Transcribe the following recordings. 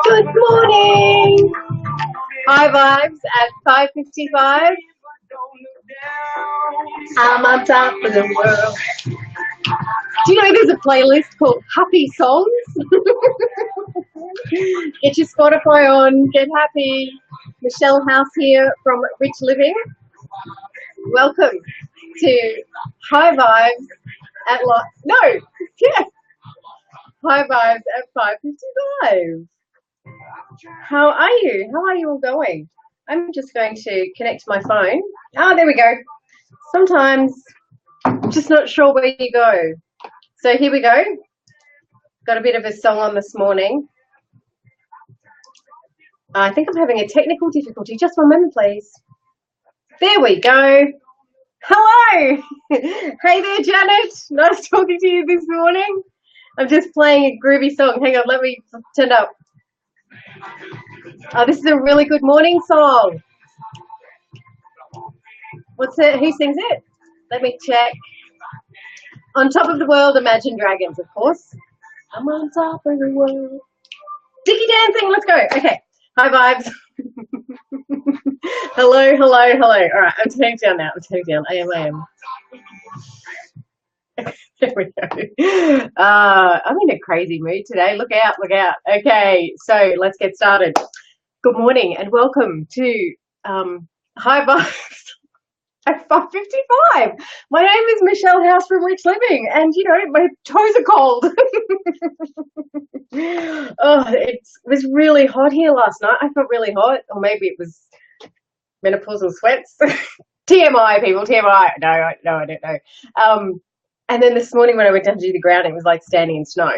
Good morning. High vibes at 5:55. I'm on top of the world. Do you know there's a playlist called Happy Songs? Get your Spotify on, get happy. Michelle House here from Rich Living. Welcome to High Vibes at High Vibes at 5:55. How are you? How are you all going? I'm just going to connect my phone. There we go. Sometimes I'm just not sure where you go. So here we go. Got a bit of a song on this morning. I think I'm having a technical difficulty. Just one moment, please. There we go. Hello. Hey there, Janet. Nice talking to you this morning. I'm just playing a groovy song. Hang on, let me turn up. This is a really good morning song. What's it? Who sings it? Let me check. On Top of the World, Imagine Dragons, of course. I'm on top of the world. Dicky dancing, let's go. Okay, high vibes. Hello, hello, hello. All right, I'm turning down now. I'm turning down. I am. There we go. I'm in a crazy mood today. Look out, look out. Okay, so let's get started. Good morning and welcome to High Vibes at 5:55. My name is Michelle House from Rich Living, and you know, my toes are cold. It was really hot here last night. I felt really hot, or maybe it was menopausal sweats. TMI, people, TMI. No, I don't know. And then this morning when I went down to do the grounding, it was like standing in snow.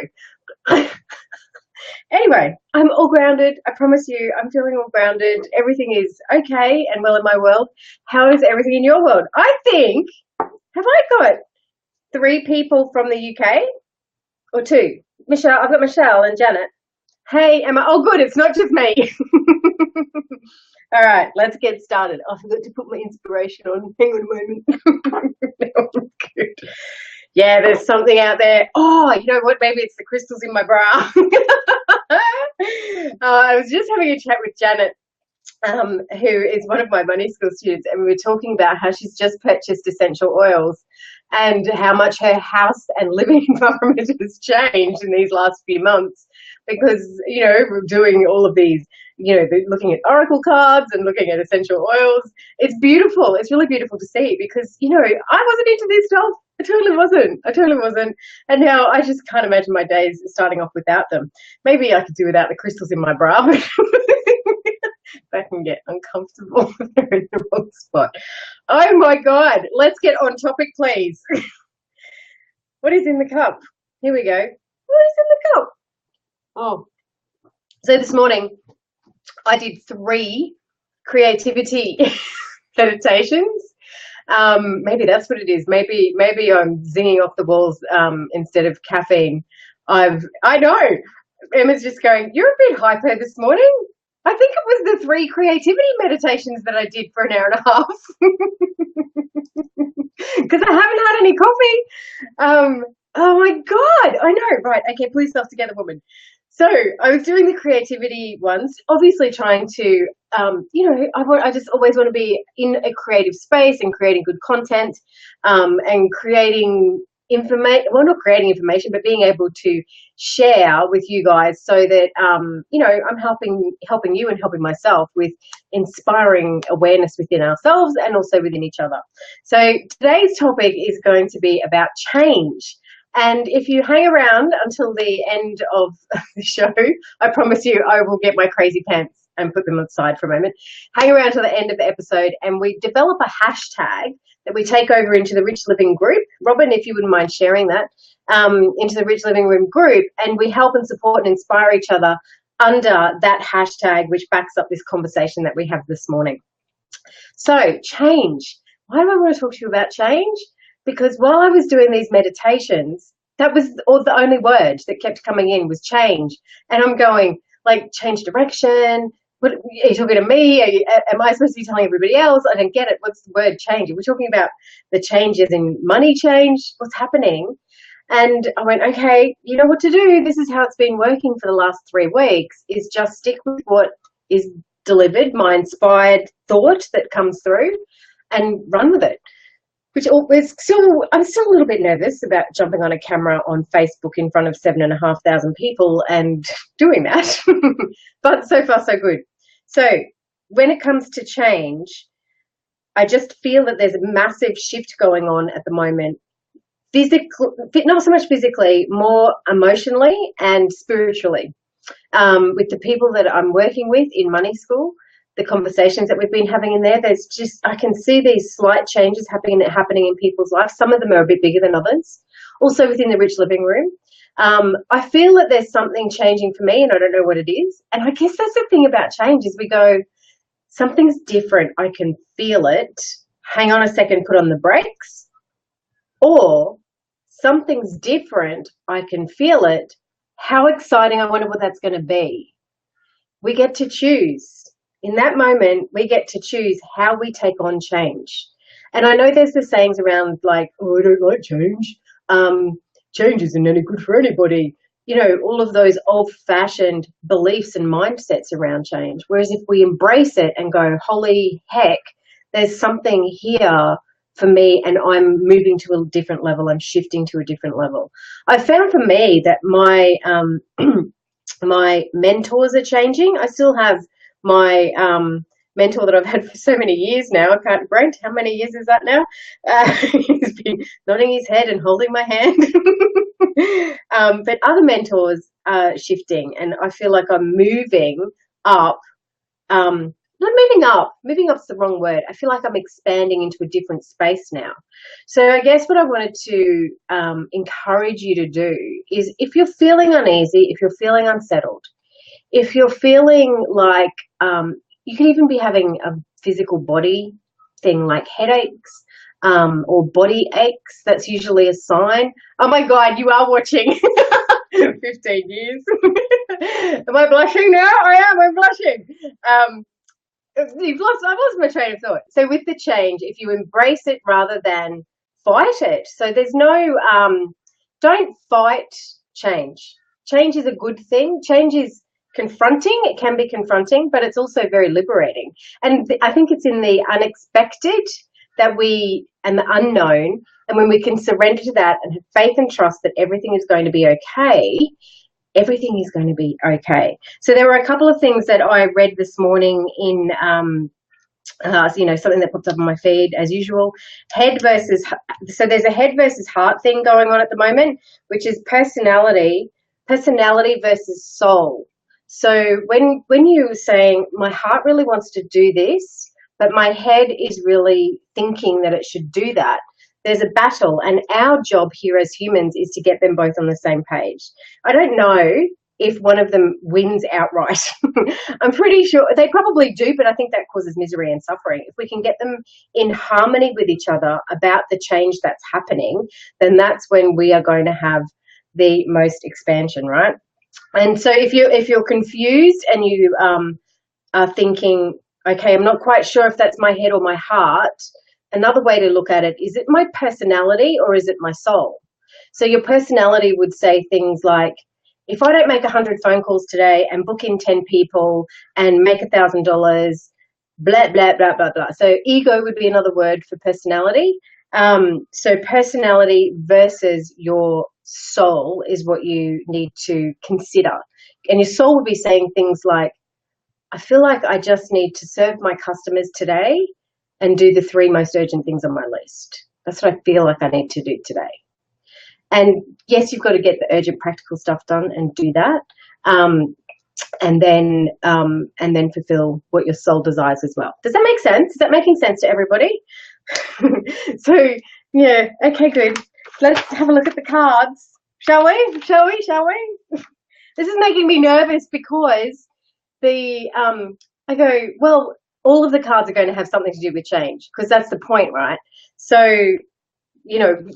Anyway, I'm all grounded. I promise you, I'm feeling all grounded. Everything is okay and well in my world. How is everything in your world? I think, have I got 3 people from the UK? Or 2? Michelle, I've got Michelle and Janet. Hey, Emma. Oh, good. It's not just me. All right, let's get started. I forgot to put my inspiration on. Hang on a moment. Good. Yeah, there's something out there. Oh, you know what? Maybe it's the crystals in my bra. I was just having a chat with Janet, who is one of my money school students, and we were talking about how she's just purchased essential oils and how much her house and living environment has changed in these last few months because, you know, we're doing all of these, you know, looking at oracle cards and looking at essential oils. It's beautiful. It's really beautiful to see because, you know, I wasn't into this stuff. I totally wasn't. And now I just can't imagine my days starting off without them. Maybe I could do without the crystals in my bra, but if I can get uncomfortable, they're in the wrong spot. Oh my God. Let's get on topic, please. What is in the cup? Here we go. What is in the cup? Oh. So this morning I did 3 creativity meditations. Maybe that's what it is. Maybe I'm zinging off the walls instead of caffeine. I know. Emma's just going, you're a bit hyper this morning. I think it was the 3 creativity meditations that I did for an hour and a half. Because I haven't had any coffee. Oh my God. I know. Right. Okay, pull yourself together, woman. So I was doing the creativity ones, obviously trying to, you know, I just always want to be in a creative space and creating good content and creating information, well, not creating information, but being able to share with you guys so that, you know, I'm helping you and helping myself with inspiring awareness within ourselves and also within each other. So today's topic is going to be about change. And if you hang around until the end of the show, I promise you I will get my crazy pants and put them aside for a moment. Hang around to the end of the episode and we develop a hashtag that we take over into the Rich Living group. Robin, if you wouldn't mind sharing that, into the Rich Living Room group, and we help and support and inspire each other under that hashtag, which backs up this conversation that we have this morning. So change. Why do I want to talk to you about change? Because while I was doing these meditations, that was the only word that kept coming in was change. And I'm going, like, change direction. What, are you talking to me? Am I supposed to be telling everybody else? I don't get it. What's the word change? Are we talking about the changes in money change? What's happening? And I went, okay, you know what to do. This is how it's been working for the last 3 weeks, is just stick with what is delivered, my inspired thought that comes through, and run with it. Which is still, I'm still a little bit nervous about jumping on a camera on Facebook in front of 7,500 people and doing that. But so far, so good. So when it comes to change, I just feel that there's a massive shift going on at the moment. Not so much physically, more emotionally and spiritually. With the people that I'm working with in Money School, the conversations that we've been having in there, there's just, I can see these slight changes happening in people's lives. Some of them are a bit bigger than others. Also within the Rich Living Room, I feel that there's something changing for me, and I don't know what it is. And I guess that's the thing about change, is we go, something's different, I can feel it, hang on a second, put on the brakes. Or something's different, I can feel it, how exciting, I wonder what that's going to be. We get to choose. In that moment, we get to choose how we take on change. And I know there's the sayings around like, oh, I don't like change. Change isn't any good for anybody. You know, all of those old-fashioned beliefs and mindsets around change. Whereas if we embrace it and go, holy heck, there's something here for me, and I'm moving to a different level, I'm shifting to a different level. I found for me that my my mentors are changing. I still have my mentor that I've had for so many years now. I can't, Brent, how many years is that now? He's been nodding his head and holding my hand. But other mentors are shifting, and I feel like I'm moving up. Not moving up. Moving up's the wrong word. I feel like I'm expanding into a different space now. So I guess what I wanted to encourage you to do is, if you're feeling uneasy, if you're feeling unsettled, if you're feeling like you can even be having a physical body thing like headaches or body aches, that's usually a sign. Oh my God, you are watching 15 years. Am I blushing now? I am, I'm blushing. I've lost my train of thought. So with the change, if you embrace it rather than fight it, so there's no, don't fight change. Change is a good thing. Change is confronting. It can be confronting, but it's also very liberating. And I think it's in the unexpected that and the unknown, and when we can surrender to that and have faith and trust that everything is going to be okay, everything is going to be okay. So there were a couple of things that I read this morning in, something that pops up on my feed as usual. So there's a head versus heart thing going on at the moment, which is personality versus soul. So when you're saying, my heart really wants to do this, but my head is really thinking that it should do that, there's a battle, and our job here as humans is to get them both on the same page. I don't know if one of them wins outright. I'm pretty sure they probably do, but I think that causes misery and suffering. If we can get them in harmony with each other about the change that's happening, then that's when we are going to have the most expansion, right? And so if you're confused and you are thinking, okay, I'm not quite sure if that's my head or my heart, another way to look at it, is it my personality or is it my soul? So your personality would say things like, if I don't make 100 phone calls today and book in 10 people and make $1,000, blah, blah, blah, blah, blah. So ego would be another word for personality. So personality versus your soul is what you need to consider. And your soul would be saying things like, I feel like I just need to serve my customers today and do the 3 most urgent things on my list. That's what I feel like I need to do today. And yes, you've got to get the urgent practical stuff done and do that. And then fulfill what your soul desires as well. Does that make sense? Is that making sense to everybody? So yeah, okay, good. Let's have a look at the cards. Shall we? This is making me nervous because I go, well, all of the cards are going to have something to do with change, because that's the point, right? So,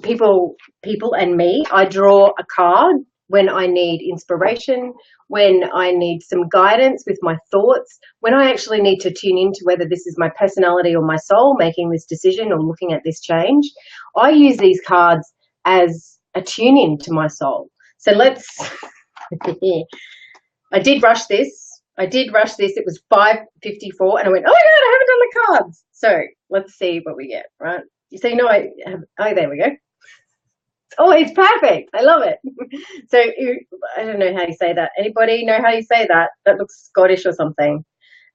people and me, I draw a card when I need inspiration, when I need some guidance with my thoughts, when I actually need to tune into whether this is my personality or my soul making this decision or looking at this change. I use these cards as attune in to my soul. So let's, I did rush this. It was 5:54 and I went, oh my God, I haven't done the cards. So let's see what we get, right? So, you know, oh, there we go. Oh, it's perfect. I love it. So I don't know how you say that. Anybody know how you say that? That looks Scottish or something.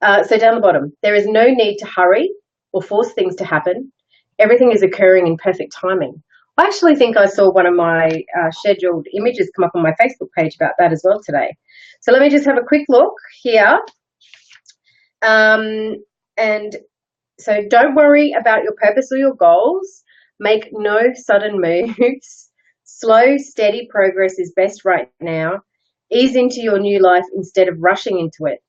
So down the bottom, there is no need to hurry or force things to happen. Everything is occurring in perfect timing. I actually think I saw one of my scheduled images come up on my Facebook page about that as well today. So let me just have a quick look here. And so don't worry about your purpose or your goals. Make no sudden moves. Slow, steady progress is best right now. Ease into your new life instead of rushing into it.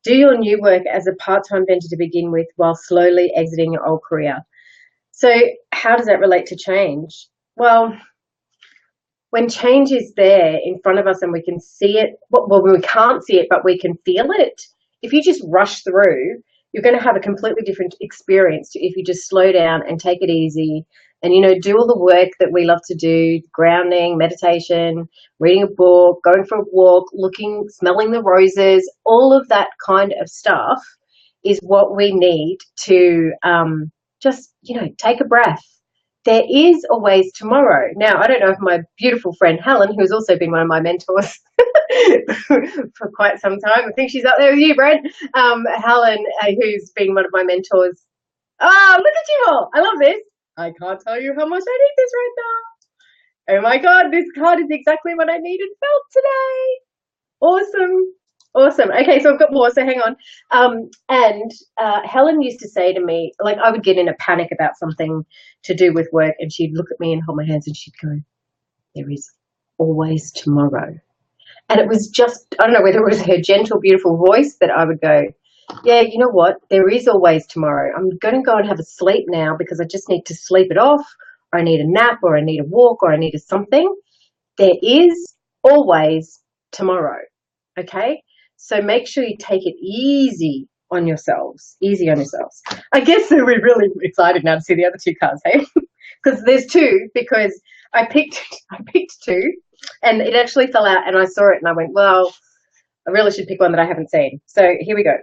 Do your new work as a part-time venture to begin with while slowly exiting your old career. So how does that relate to change? Well, when change is there in front of us and we can see it, well, we can't see it, but we can feel it. If you just rush through, you're going to have a completely different experience to if you just slow down and take it easy and, you know, do all the work that we love to do, grounding, meditation, reading a book, going for a walk, looking, smelling the roses, all of that kind of stuff is what we need to just, you know, take a breath. There is always tomorrow. Now, I don't know if my beautiful friend Helen, who's also been one of my mentors for quite some time, I think she's up there with you, Brent. Helen, who's been one of my mentors. Oh, look at you all. I love this. I can't tell you how much I need this right now. Oh my God, this card is exactly what I needed felt today. Awesome. Awesome. Okay, so I've got more, so hang on. Helen used to say to me, like, I would get in a panic about something to do with work, and she'd look at me and hold my hands and she'd go, there is always tomorrow. And it was just, I don't know whether it was her gentle, beautiful voice that I would go, yeah, you know what? There is always tomorrow. I'm going to go and have a sleep now because I just need to sleep it off, or I need a nap, or I need a walk, or I need a something. There is always tomorrow. Okay? So make sure you take it easy on yourselves. Easy on yourselves. I guess we're really excited now to see the other two cards, hey? Because there's two, because I picked two and it actually fell out and I saw it and I went, well, I really should pick one that I haven't seen. So here we go.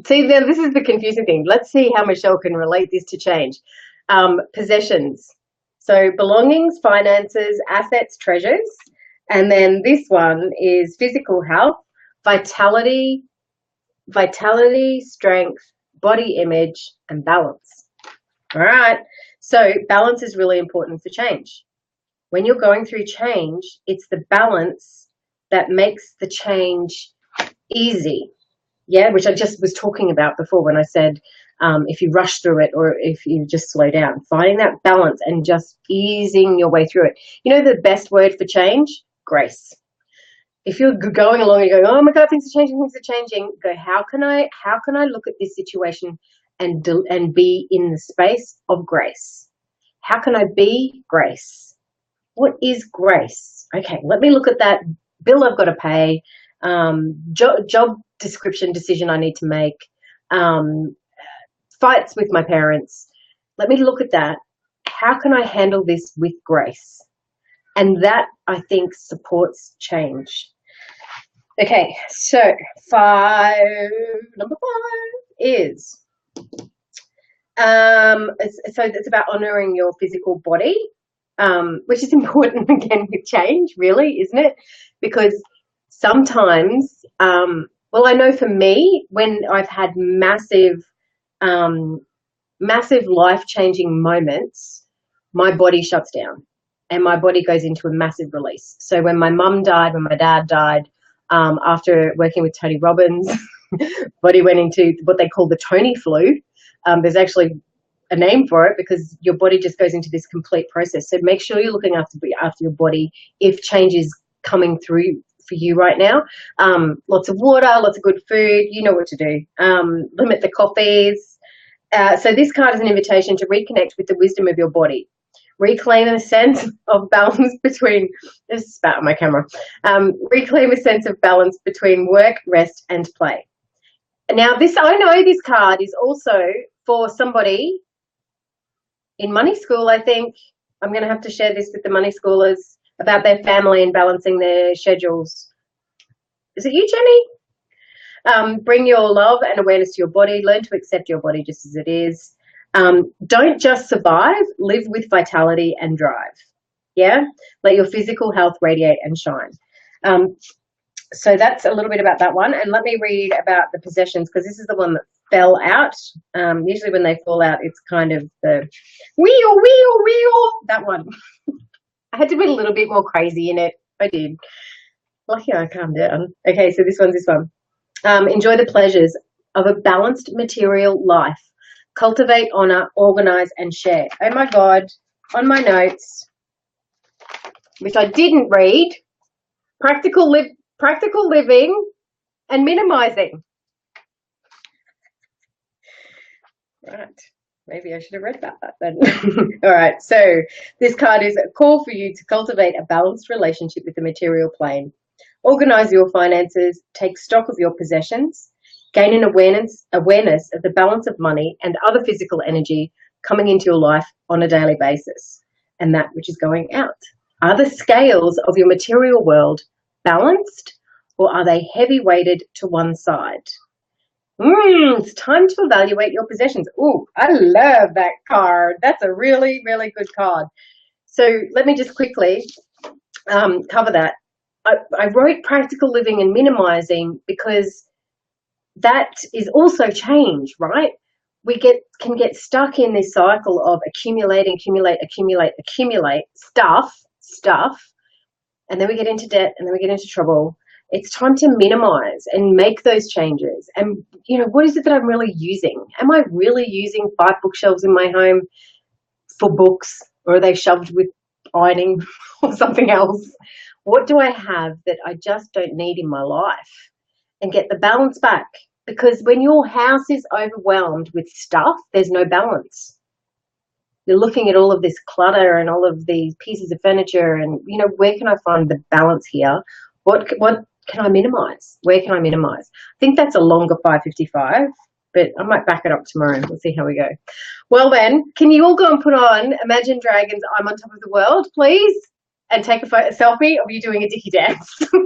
See, now this is the confusing thing. Let's see how Michelle can relate this to change. Possessions. So belongings, finances, assets, treasures. And then this one is physical health, vitality, strength, body image, and balance. All right. So balance is really important for change. When you're going through change, it's the balance that makes the change easy. Yeah, which I just was talking about before when I said if you rush through it or if you just slow down, finding that balance and just easing your way through it. You know the best word for change? Grace. If you're going along and you're going, oh my God, things are changing, go, how can I look at this situation and be in the space of grace? How can I be grace? What is grace? Okay, let me look at that bill I've got to pay, job description decision I need to make, fights with my parents. Let me look at that. How can I handle this with grace? And that, I think, supports change. Okay, so number 5 is, so it's about honoring your physical body, which is important again with change, really, isn't it? Because sometimes, well, I know for me, when I've had massive life-changing moments, my body shuts down and my body goes into a massive release. So when my mum died, when my dad died, after working with Tony Robbins, body went into what they call the Tony flu. There's actually a name for it because your body just goes into this complete process. So make sure you're looking after your body if change is coming through for you right now. Lots of water, lots of good food, you know what to do. Limit the coffees. So this card is an invitation to reconnect with the wisdom of your body. Reclaim a sense of balance between, this is spat on my camera, reclaim a sense of balance between work, rest, and play. Now, I know this card is also for somebody in money school, I think I'm going to have to share this with the money schoolers about their family and balancing their schedules. Is it you, Jenny? Bring your love and awareness to your body. Learn to accept your body just as it is. Don't just survive, live with vitality and drive. Yeah? Let your physical health radiate and shine. So that's a little bit about that one. And let me read about the possessions, because this is the one that fell out. Usually when they fall out, it's kind of the wheel, that one. I had to be a little bit more crazy in it. I did. Lucky I calmed down. Okay, so this one. Enjoy the pleasures of a balanced material life. Cultivate, honor, organize, and share. Oh my God, on my notes, which I didn't read, practical living and minimizing. Right. Maybe I should have read about that then. All right. So this card is a call for you to cultivate a balanced relationship with the material plane. Organize your finances, take stock of your possessions, gain an awareness of the balance of money and other physical energy coming into your life on a daily basis, and that which is going out. Are the scales of your material world balanced, or are they heavy weighted to one side? It's time to evaluate your possessions. Oh, I love that card. That's a really, really good card. So let me just quickly cover that. I wrote practical living and minimizing because that is also change, right? We can get stuck in this cycle of accumulate stuff, and then we get into debt, and then we get into trouble. It's time to minimize and make those changes. And, what is it that I'm really using? Am I really using 5 bookshelves in my home for books, or are they shoved with ironing or something else? What do I have that I just don't need in my life? And get the balance back. Because when your house is overwhelmed with stuff, there's no balance. You're looking at all of this clutter and all of these pieces of furniture and, where can I find the balance here? What can I minimize? Where can I minimize? I think that's a longer 555, but I might back it up tomorrow. We'll see how we go. Well then, can you all go and put on Imagine Dragons' I'm on Top of the World, please? And take a selfie of you doing a dicky dance. It's going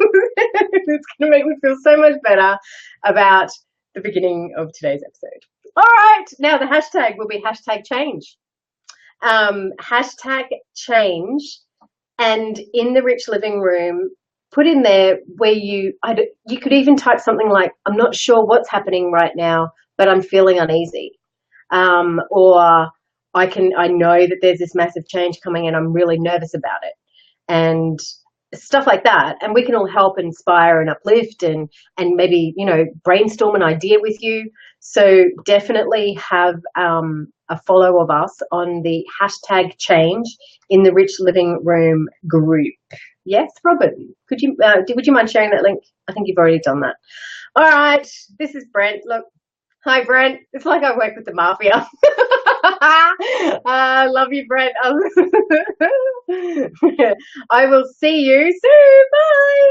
to make me feel so much better about the beginning of today's episode. All right, now the hashtag will be hashtag change. Hashtag change, and in the Rich Living Room, put in there where you could even type something like, I'm not sure what's happening right now, but I'm feeling uneasy. Or I know that there's this massive change coming and I'm really nervous about it. And stuff like that. And we can all help inspire and uplift and maybe, brainstorm an idea with you. So definitely have a follow of us on the hashtag change in the Rich Living Room group. Yes, Robin, would you mind sharing that link? I think you've already done that. All right, this is Brent. Look, hi Brent. It's like I work with the mafia. I love you, Brent. I will see you soon. Bye.